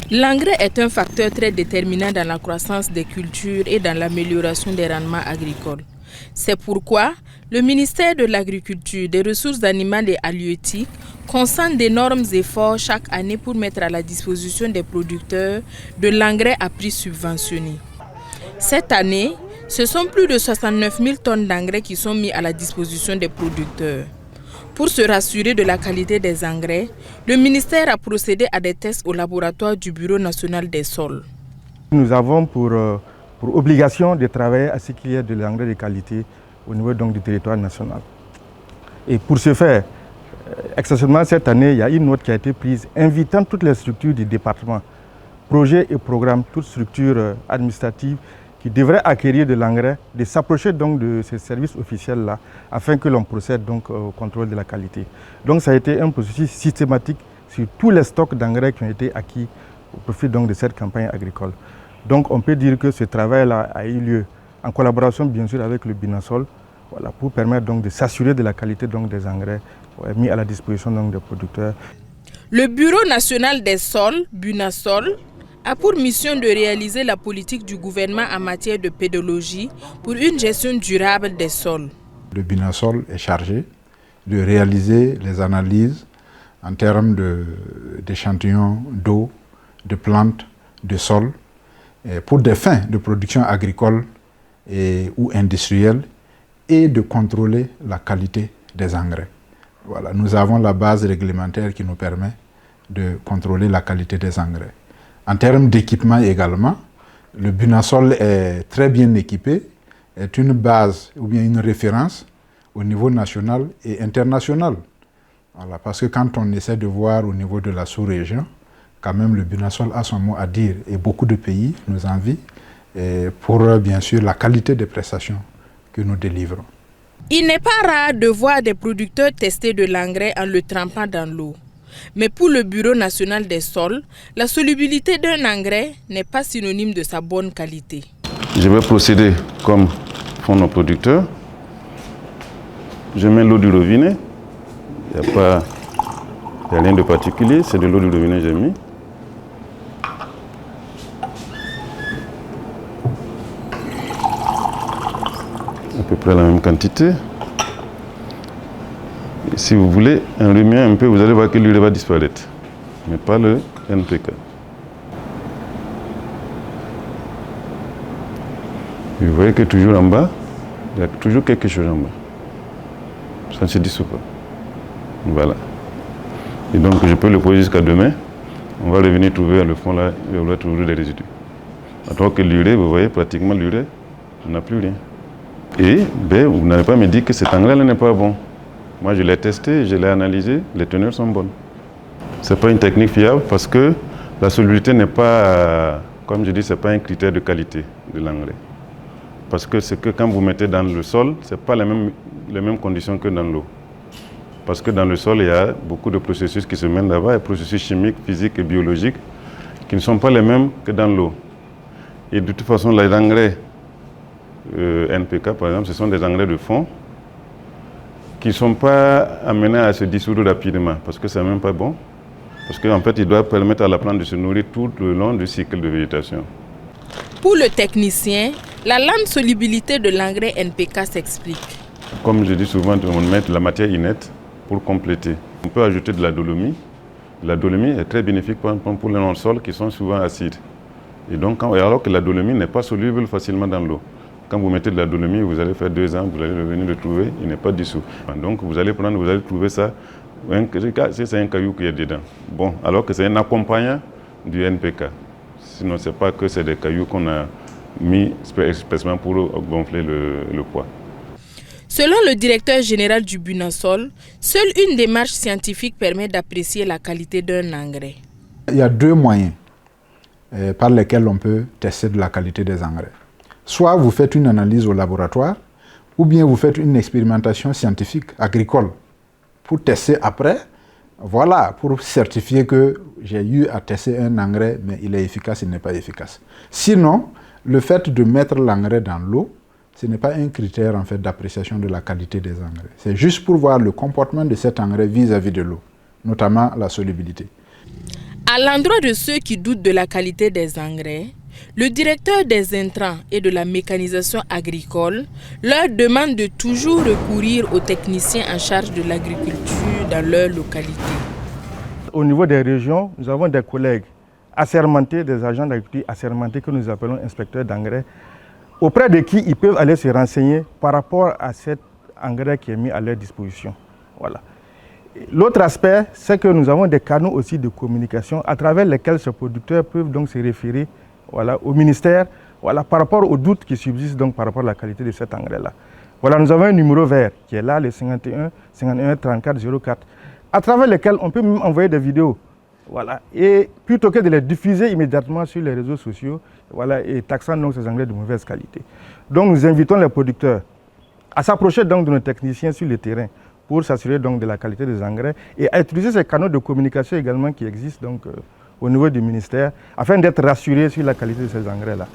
L'engrais est un facteur très déterminant dans la croissance des cultures et dans l'amélioration des rendements agricoles. C'est pourquoi le ministère de l'Agriculture, des Ressources animales et halieutiques concentre d'énormes efforts chaque année pour mettre à la disposition des producteurs de l'engrais à prix subventionné. Cette année, ce sont plus de 69 000 tonnes d'engrais qui sont mis à la disposition des producteurs. Pour se rassurer de la qualité des engrais, le ministère a procédé à des tests au laboratoire du Bureau national des sols. Nous avons pour obligation de travailler à ce qu'il y ait de l'engrais de qualité au niveau donc, du territoire national. Et pour ce faire, exceptionnellement cette année, il y a une note qui a été prise invitant toutes les structures du département, projets et programmes, toutes structures administratives qui devraient acquérir de l'engrais, de s'approcher donc de ces services officiels-là afin que l'on procède donc au contrôle de la qualité. Donc ça a été un processus systématique sur tous les stocks d'engrais qui ont été acquis au profit donc de cette campagne agricole. Donc on peut dire que ce travail-là a eu lieu en collaboration bien sûr avec le Binasol, voilà, pour permettre donc de s'assurer de la qualité donc des engrais mis à la disposition donc des producteurs. Le Bureau national des sols, Bunasol, a pour mission de réaliser la politique du gouvernement en matière de pédologie pour une gestion durable des sols. Le Binasol est chargé de réaliser les analyses en termes d'échantillons d'eau, de plantes, de sol, pour des fins de production agricole ou industrielle et de contrôler la qualité des engrais. Voilà, nous avons la base réglementaire qui nous permet de contrôler la qualité des engrais. En termes d'équipement également, le Bunasol est très bien équipé, est une base ou bien une référence au niveau national et international. Voilà, parce que quand on essaie de voir au niveau de la sous-région, quand même le Bunasol a son mot à dire et beaucoup de pays nous envient pour bien sûr la qualité des prestations que nous délivrons. Il n'est pas rare de voir des producteurs tester de l'engrais en le trempant dans l'eau. Mais pour le Bureau national des sols, la solubilité d'un engrais n'est pas synonyme de sa bonne qualité. Je vais procéder comme font nos producteurs. Je mets l'eau du robinet. Il n'y a rien de particulier, c'est de l'eau du robinet que j'ai mis. À peu près la même quantité. Et si vous voulez un remuer un peu, vous allez voir que l'urée va disparaître, mais pas le NPK. Vous voyez que toujours en bas, il y a toujours quelque chose en bas. Ça ne se dissout pas. Voilà. Et donc je peux le poser jusqu'à demain. On va revenir trouver le fond là, il va trouver des résidus. Alors que l'urée, vous voyez pratiquement l'urée, on n'a plus rien. Et vous n'allez pas me dire que cet engrais-là n'est pas bon. Moi, je l'ai testé, je l'ai analysé, les teneurs sont bonnes. Ce n'est pas une technique fiable parce que la solubilité n'est pas, comme je dis, ce n'est pas un critère de qualité de l'engrais. Parce que c'est que quand vous mettez dans le sol, ce n'est pas les mêmes conditions que dans l'eau. Parce que dans le sol, il y a beaucoup de processus qui se mènent là-bas, des processus chimiques, physiques et biologiques qui ne sont pas les mêmes que dans l'eau. Et de toute façon, les engrais NPK, par exemple, ce sont des engrais de fond qui ne sont pas amenés à se dissoudre rapidement parce que ce n'est même pas bon. Parce qu'en fait, ils doivent permettre à la plante de se nourrir tout le long du cycle de végétation. Pour le technicien, la lente solubilité de l'engrais NPK s'explique. Comme je dis souvent, on met de la matière inerte pour compléter. On peut ajouter de la dolomie. La dolomie est très bénéfique pour les sols qui sont souvent acides. Et donc, alors que la dolomie n'est pas soluble facilement dans l'eau. Quand vous mettez de la dolomie, vous allez faire 2 ans, vous allez revenir le trouver, il n'est pas dissous. Donc vous allez trouver ça, c'est un caillou qui est dedans. Bon, alors que c'est un accompagnant du NPK. Sinon, ce n'est pas que c'est des cailloux qu'on a mis expressément pour gonfler le poids. Selon le directeur général du Bunasol, seule une démarche scientifique permet d'apprécier la qualité d'un engrais. Il y a 2 moyens par lesquels on peut tester de la qualité des engrais. Soit vous faites une analyse au laboratoire, ou bien vous faites une expérimentation scientifique, agricole, pour tester après, voilà, pour certifier que j'ai eu à tester un engrais, mais il est efficace, il n'est pas efficace. Sinon, le fait de mettre l'engrais dans l'eau, ce n'est pas un critère en fait, d'appréciation de la qualité des engrais. C'est juste pour voir le comportement de cet engrais vis-à-vis de l'eau, notamment la solubilité. À l'endroit de ceux qui doutent de la qualité des engrais, le directeur des intrants et de la mécanisation agricole leur demande de toujours recourir aux techniciens en charge de l'agriculture dans leur localité. Au niveau des régions, nous avons des collègues assermentés, des agents d'agriculture assermentés que nous appelons inspecteurs d'engrais, auprès de qui ils peuvent aller se renseigner par rapport à cet engrais qui est mis à leur disposition. Voilà. L'autre aspect, c'est que nous avons des canaux aussi de communication à travers lesquels ces producteurs peuvent donc se référer, voilà, au ministère, voilà, par rapport aux doutes qui subsistent donc par rapport à la qualité de cet engrais-là. Voilà, nous avons un numéro vert qui est là, le 51 51 34 04, à travers lequel on peut même envoyer des vidéos. Voilà, et plutôt que de les diffuser immédiatement sur les réseaux sociaux, voilà, et taxant donc ces engrais de mauvaise qualité. Donc nous invitons les producteurs à s'approcher donc de nos techniciens sur le terrain pour s'assurer donc de la qualité des engrais et à utiliser ces canaux de communication également qui existent donc, au niveau du ministère afin d'être rassurés sur la qualité de ces engrais-là.